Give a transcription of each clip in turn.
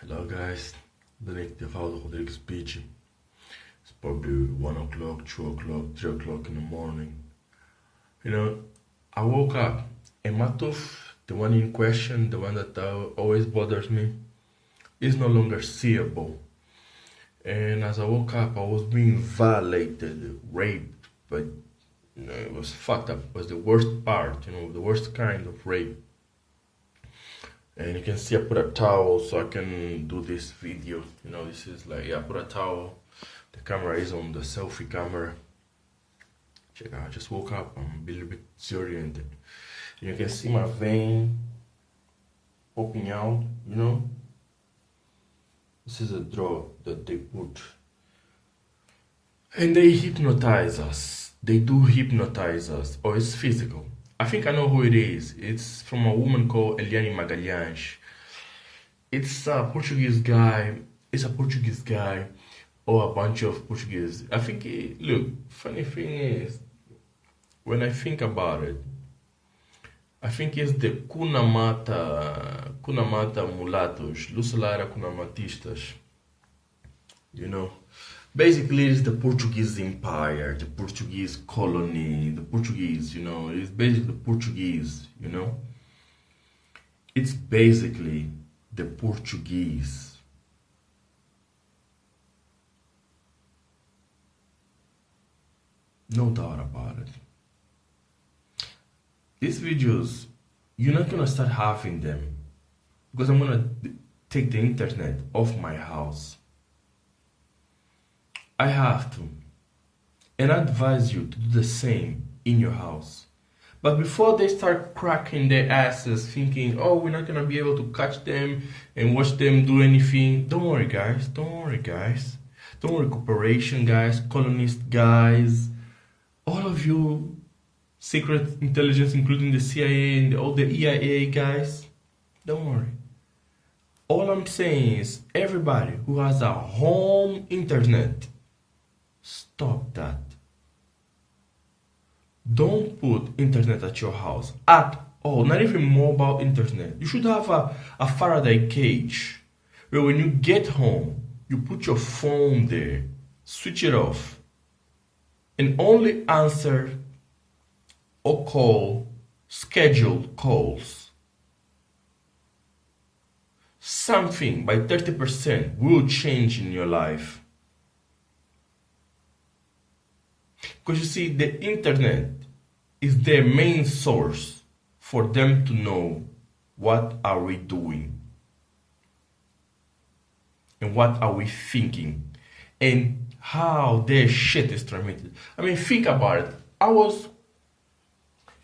Hello guys, Danic Devaldo Rodrigues Beach. It's probably 1 o'clock, 2 o'clock, 3 o'clock in the morning. You know, I woke up and Matuf, the one in question, the one that always bothers me, is no longer seeable. And as I woke up, I was being violated, raped, but it was fucked up. It was the worst part, the worst kind of rape. And you can see I put a towel so I can do this video. This is like, I put a towel. The camera is on the selfie camera. Check out, I just woke up. I'm a little bit disoriented. And you can see my vein popping out, This is a draw that they put. And they hypnotize us. They do hypnotize us. Or it's physical. I think I know who it is. It's from a woman called Eliane Magalhães. It's a Portuguese guy. It's a Portuguese guy or a bunch of Portuguese. I think, look, funny thing is, when I think about it, I think it's the Cunamata Mulatos, Lucelara Cunamatistas. Basically, it's the Portuguese Empire, the Portuguese colony, the Portuguese, it's basically the Portuguese, It's basically the Portuguese. No doubt about it. These videos, you're not gonna start having them because I'm gonna take the internet off my house. I have to, and I advise you to do the same in your house. But before they start cracking their asses thinking, oh, we're not gonna be able to catch them and watch them do anything, don't worry guys, don't worry corporation guys, colonist guys, all of you secret intelligence, including the CIA and all the EIA guys, don't worry. All I'm saying is everybody who has a home internet, stop that. Don't put internet at your house at all, not even mobile internet. You should have a Faraday cage where when you get home, you put your phone there, switch it off, and only answer or call scheduled calls. Something by 30% will change in your life. Because you see, the internet is their main source for them to know what are we doing and what are we thinking and how their shit is transmitted. I mean, think about it. I was,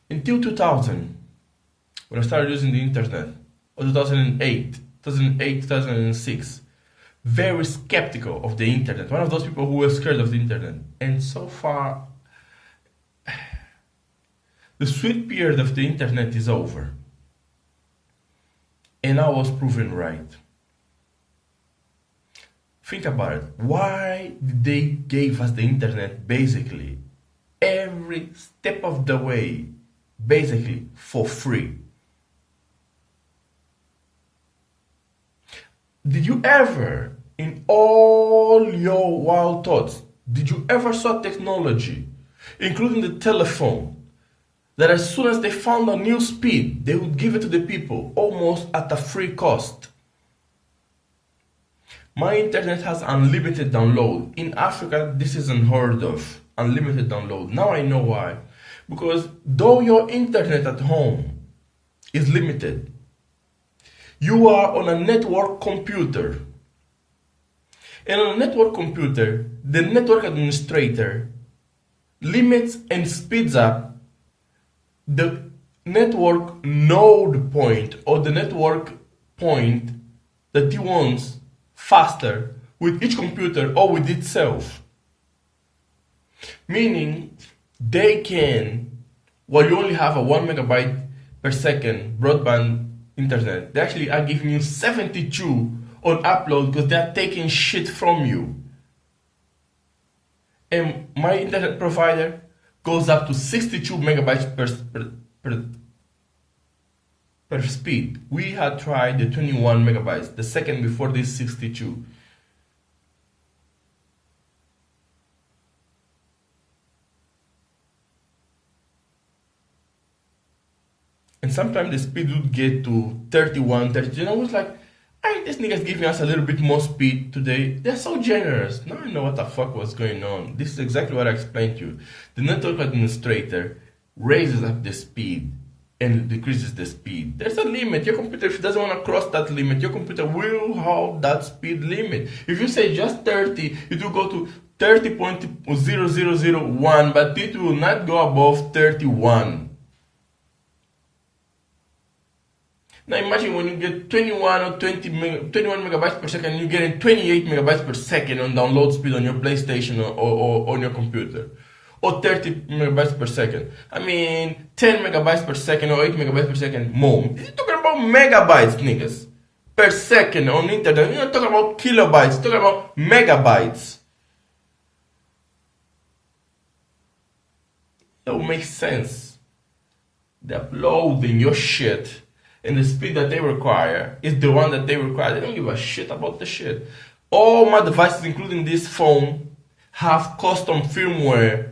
until 2000, when I started using the internet, or 2008, 2006, very skeptical of the internet. One of those people who were scared of the internet. And so far, the sweet period of the internet is over. And I was proven right. Think about it. Why did they give us the internet basically every step of the way, basically for free? Did you ever, in all your wild thoughts, did you ever saw technology, including the telephone, that as soon as they found a new speed, they would give it to the people almost at a free cost? My internet has unlimited download. In Africa, this is unheard of. Unlimited download. Now I know why. Because though your internet at home is limited, you are on a network computer. And on a network computer, the network administrator limits and speeds up the network node point or the network point that he wants faster with each computer or with itself. Meaning they can, while you only have a 1 megabyte per second broadband internet, they actually are giving you 72 on upload because they're taking shit from you. And my internet provider goes up to 62 megabytes per per speed. We had tried the 21 megabytes, the second before this 62. And sometimes the speed would get to 31, 32. And I was like, hey, this nigga's giving us a little bit more speed today. They're so generous. Now I know what the fuck was going on. This is exactly what I explained to you. The network administrator raises up the speed and decreases the speed. There's a limit. Your computer, if it doesn't want to cross that limit, your computer will hold that speed limit. If you say just 30, it will go to 30.0001, but it will not go above 31. Now imagine when you get 21 or 21 megabytes per second, you're getting 28 megabytes per second on download speed on your PlayStation or on your computer. Or 30 megabytes per second. I mean, 10 megabytes per second or 8 megabytes per second more. You're talking about megabytes, niggas. Per second on internet. You're not talking about kilobytes, you're talking about megabytes. That would make sense. They're uploading your shit. And the speed that they require is the one that they require. They don't give a shit about the shit. All my devices, including this phone, have custom firmware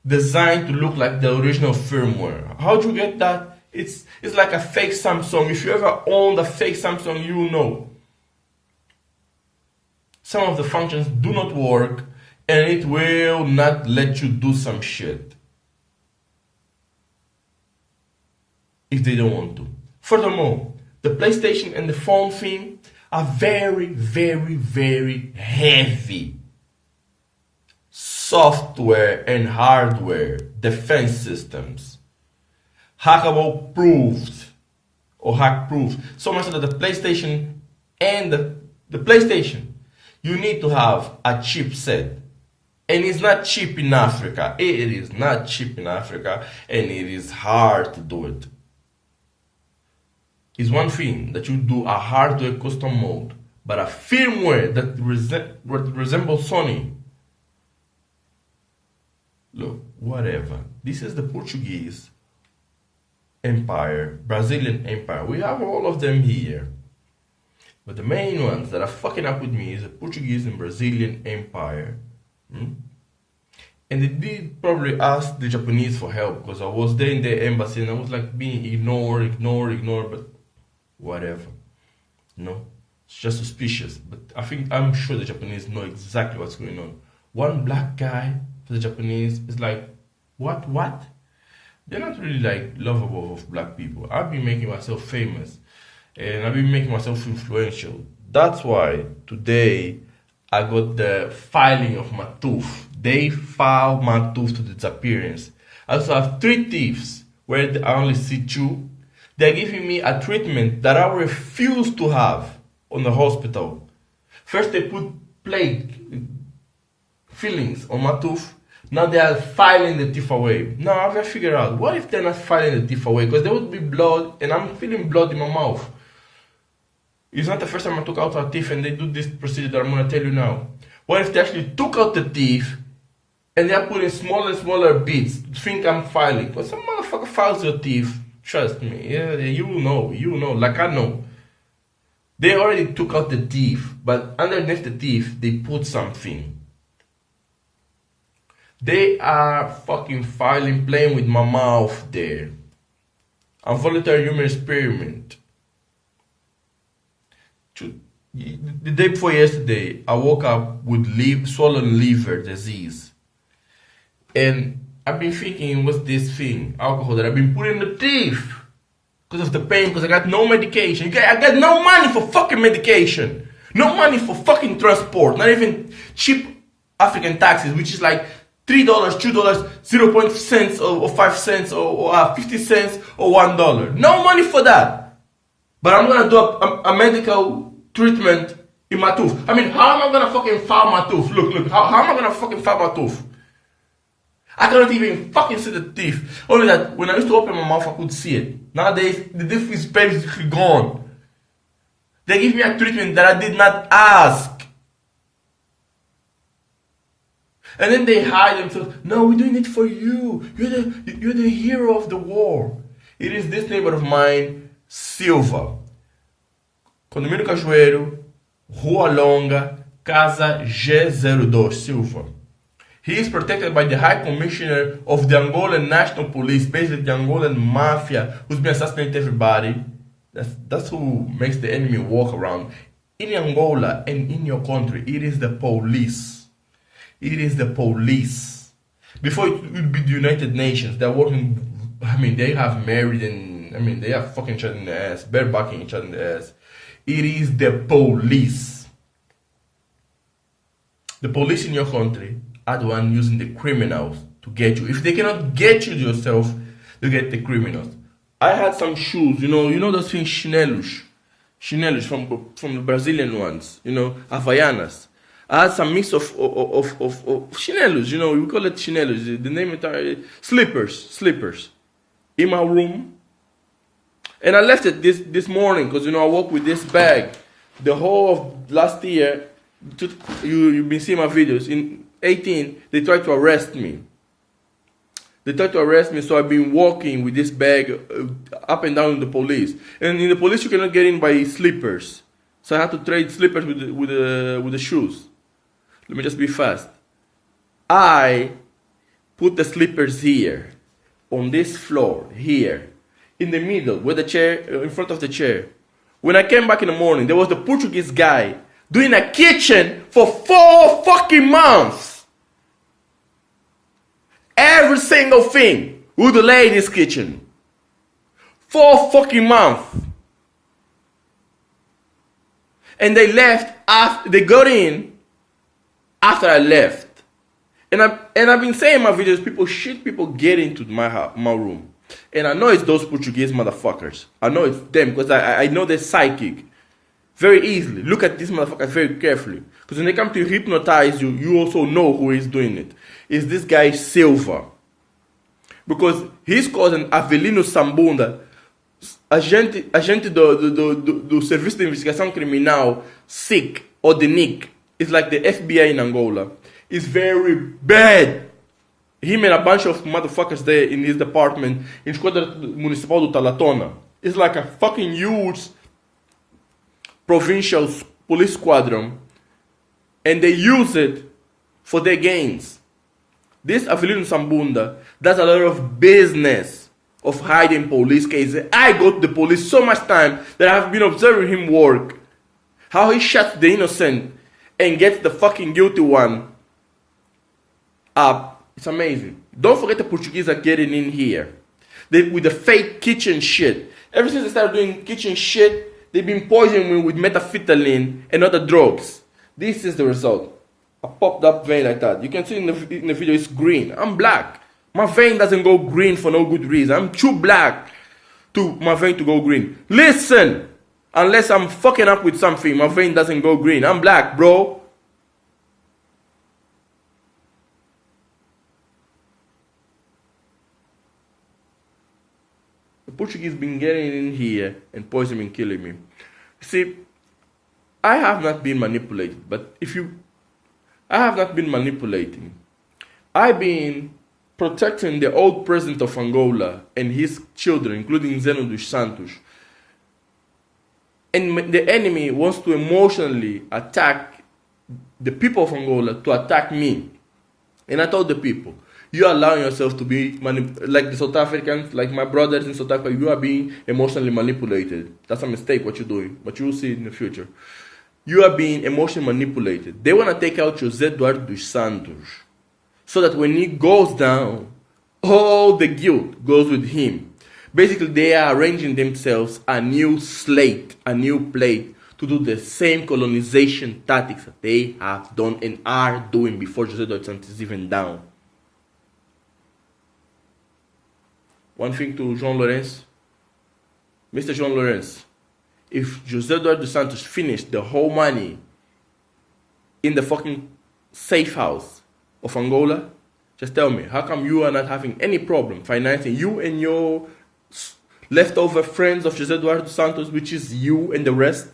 designed to look like the original firmware. How'd you get that? It's like a fake Samsung. If you ever owned a fake Samsung, you know. Some of the functions do not work, and it will not let you do some shit if they don't want to. Furthermore, the PlayStation and the phone theme are very, very, very heavy software and hardware defense systems. Hackable proofed or hack proof. So much so that the PlayStation and the PlayStation, you need to have a chipset. And it's not cheap in Africa. It is not cheap in Africa, and it is hard to do it. Is one thing that you do a hardware custom mode, but a firmware that resembles Sony. Look, whatever. This is the Portuguese Empire, Brazilian Empire. We have all of them here. But the main ones that are fucking up with me is the Portuguese and Brazilian Empire. And they did probably ask the Japanese for help, because I was there in the embassy and I was like being ignored, but whatever. No, it's just suspicious. But I'm sure the Japanese know exactly what's going on. One black guy for the Japanese is like, what? They're not really like lovable of black people. I've been making myself famous and I've been making myself influential. That's why today I got the filing of my tooth. They filed my tooth to disappearance. I also have 3 thieves where I only see 2. They're giving me a treatment that I refuse to have on the hospital. First they put plague fillings on my tooth. Now they are filing the teeth away. Now I've figured out, what if they're not filing the teeth away? Because there would be blood and I'm feeling blood in my mouth. It's not the first time I took out a teeth and they do this procedure that I'm going to tell you now. What if they actually took out the teeth and they're putting smaller and smaller bits to think I'm filing? Because some motherfucker files your teeth. Trust me, yeah, you know, like I know. They already took out the teeth, but underneath the teeth, they put something. They are fucking filing, playing with my mouth there. A voluntary human experiment. The day before yesterday, I woke up with swollen liver disease. And I've been thinking, what's this thing? Alcohol that I've been putting in the teeth. Because of the pain, because I got no medication. I got no money for fucking medication. No money for fucking transport. Not even cheap African taxes, which is like $3, $2, 0 cents or 5 cents or 50 cents or $1. No money for that. But I'm going to do a medical treatment in my tooth. I mean, how am I going to fucking file my tooth? Look, how am I going to fucking file my tooth? I cannot even fucking see the teeth. Only that when I used to open my mouth, I could see it. Nowadays, the teeth is basically gone. They give me a treatment that I did not ask. And then they hide themselves. No, we're doing it for you. You're the hero of the war. It is this neighbor of mine SILVA. Condomínio Cajueiro, Rua Longa, Casa G02, SILVA. He is protected by the High Commissioner of the Angolan National Police, basically the Angolan mafia, who's been assassinating everybody. That's who makes the enemy walk around. In Angola and in your country, it is the police. It is the police. Before it would be the United Nations, they're working, they have married and, they are fucking each other in the ass, barebacking each other in the ass. It is the police. The police in your country are the one using the criminals to get you. If they cannot get you yourself, they get the criminals. I had some shoes, you know those things, chinelos from the Brazilian ones, Havaianas. I had some mix of chinelos, we call it chinelos. The name is slippers in my room. And I left it this morning because, I walk with this bag. The whole of last year, you've been seeing my videos. In 18, they tried to arrest me. So I've been walking with this bag up and down with the police. And in the police, you cannot get in by slippers. So I had to trade slippers with the shoes. Let me just be fast. I put the slippers here, on this floor, here, in the middle, with the chair, in front of the chair. When I came back in the morning, there was the Portuguese guy doing a kitchen for 4 fucking months. Every single thing would delay this kitchen. 4 fucking months. And they left after, they got in after I left. And I've been saying in my videos, people get into my room. And I know it's those Portuguese motherfuckers. I know it's them because I know they're psychic. Very easily. Look at these motherfuckers very carefully. Because when they come to hypnotize you, you also know who is doing it. It's this guy SILVA. Because his cousin Avelino Sambunda, agente do Serviço de Investigação Criminal, SIC, or DNIC, is like the FBI in Angola. It's very bad. Him and a bunch of motherfuckers there in his department in Esquadra Municipal do Talatona. It's like a fucking huge provincial police squadron. And they use it for their gains. This Avelino Sambunda does a lot of business of hiding police cases. I go to the police so much time that I have been observing him work. How he shuts the innocent and gets the fucking guilty one up. It's amazing. Don't forget the Portuguese are getting in here. With the fake kitchen shit. Ever since they started doing kitchen shit, they've been poisoning me with methamphetamine and other drugs. This is the result. A popped up vein like that. You can see in the video it's green. I'm black. My vein doesn't go green for no good reason. I'm too black to my vein to go green. Listen! Unless I'm fucking up with something, my vein doesn't go green. I'm black, bro. The Portuguese been getting in here and poisoning and killing me. See, I have not been manipulated, but I have not been manipulating. I've been protecting the old president of Angola and his children, including Zeno dos Santos. And the enemy wants to emotionally attack the people of Angola to attack me. And I told the people, you are allowing yourself to be like the South Africans, like my brothers in South Africa, you are being emotionally manipulated. That's a mistake what you're doing, but you will see it in the future. You are being emotionally manipulated. They want to take out José Eduardo dos Santos so that when he goes down, all the guilt goes with him. Basically, they are arranging themselves a new slate, a new plate to do the same colonization tactics that they have done and are doing before José Eduardo dos Santos is even down. One thing to João Lourenço. Mr. João Lourenço, if José Eduardo dos Santos finished the whole money in the fucking safe house of Angola, just tell me, how come you are not having any problem financing you and your leftover friends of José Eduardo dos Santos, which is you and the rest?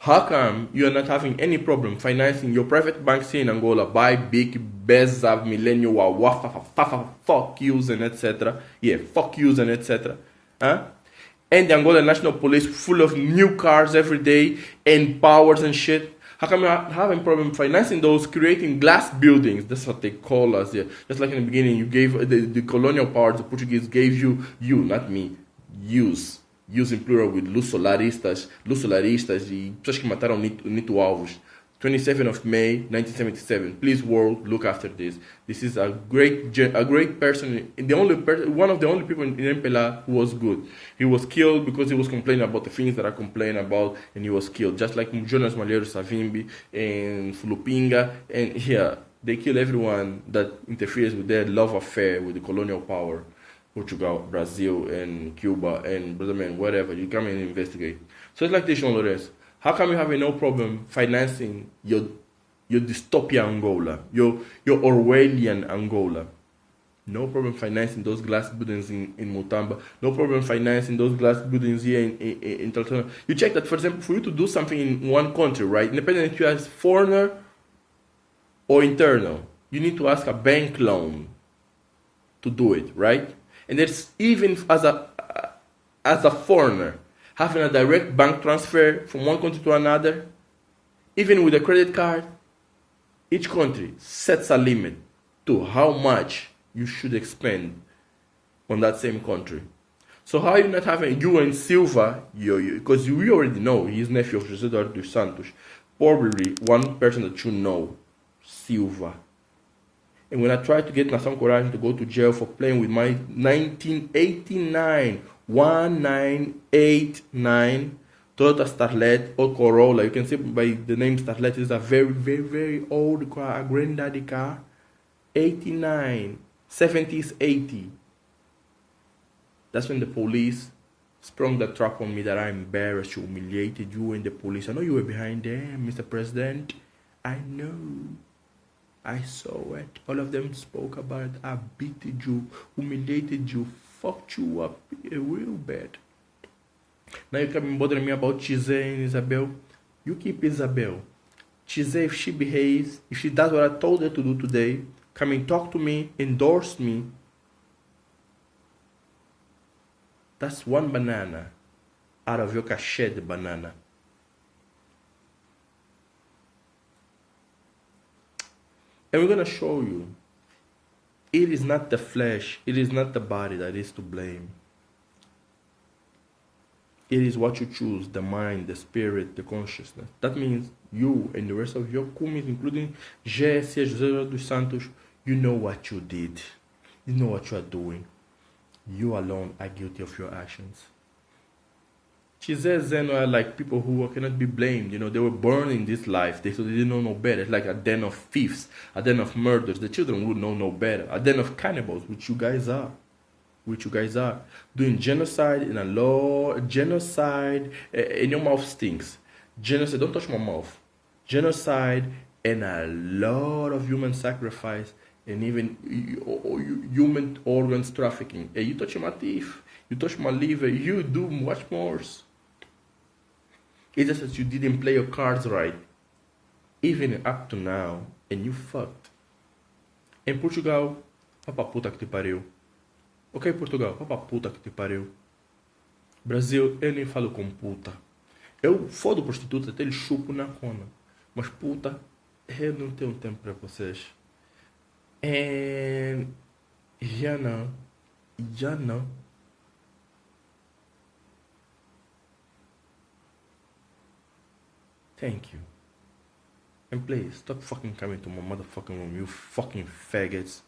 How come you are not having any problem financing your private banks here in Angola by big Bezav, Millennial, Wafa, fuck yous and etc. Yeah, fuck yous and etc. Huh? And the Angola National Police full of new cars every day and powers and shit. How come you have a problem financing those, creating glass buildings? That's what they call us here. Just like in the beginning, you gave the colonial powers, the Portuguese gave you, not me, use in plural with luz solaristas e pessoas que mataram Nito Alves. 27th of May, 1977. Please, world, look after this. This is a great person, one of the only people in MPLA who was good. He was killed because he was complaining about the things that I complain about, and he was killed. Just like Jonas Malheiro Savimbi and Fulupinga, and here, they kill everyone that interferes with their love affair with the colonial power. Portugal, Brazil, and Cuba, and brother man, whatever. You come and investigate. So it's like this, Jean Lorenzo. How come you have no problem financing your dystopia Angola, your Orwellian Angola? No problem financing those glass buildings in Mutamba. No problem financing those glass buildings here in Taltona. You check that, for example, for you to do something in one country, right? Independent if you are foreigner or internal, you need to ask a bank loan to do it, right? And that's even as a foreigner. Having a direct bank transfer from one country to another, even with a credit card, each country sets a limit to how much you should expend on that same country. So how are you not having, you and SILVA, because we already know he's nephew of José Eduardo dos Santos, probably one person that you know, SILVA. And when I tried to get Nação Coragem to go to jail for playing with my 1989 1989 Toyota Starlet or Corolla. You can see by the name Starlet is a very, very, very old car, a granddaddy car. 89, 70s, 80. That's when the police sprung the trap on me that I embarrassed you, humiliated you and the police. I know you were behind them, Mr. President. I know. I saw it. All of them spoke about it. I beat you, humiliated you, fucked you up real bad. Now you come bothering me about Chise and Isabel. You keep Isabel. Chise, if she behaves, if she does what I told her to do today, come and talk to me, endorse me. That's one banana out of your cachet de banana. And we're going to show you, it is not the flesh, it is not the body that is to blame. It is what you choose, the mind, the spirit, the consciousness. That means you and the rest of your kumis, including Jesse, José dos Santos, you know what you did. You know what you are doing. You alone are guilty of your actions. Chise Zeno are like people who cannot be blamed. You know, they were born in this life. So they didn't know no better. It's like a den of thieves, a den of murders. The children would know no better. A den of cannibals, which you guys are. Doing genocide in a law. Genocide, and your mouth stinks. Genocide, don't touch my mouth. Genocide and a lot of human sacrifice and even human organs trafficking. Hey, you touch my teeth, you touch my liver, you do much more. It's just that you didn't play your cards right, even up to now, and you fucked. Em Portugal, vá pra puta que te pariu. Ok, Portugal, vá pra puta que te pariu. Brasil, eu nem falo com puta. Eu fodo prostituta, até eles chupo na cona. Mas puta, eu não tenho tempo pra vocês. And já não. Thank you. And please, stop fucking coming to my motherfucking room, you fucking faggots.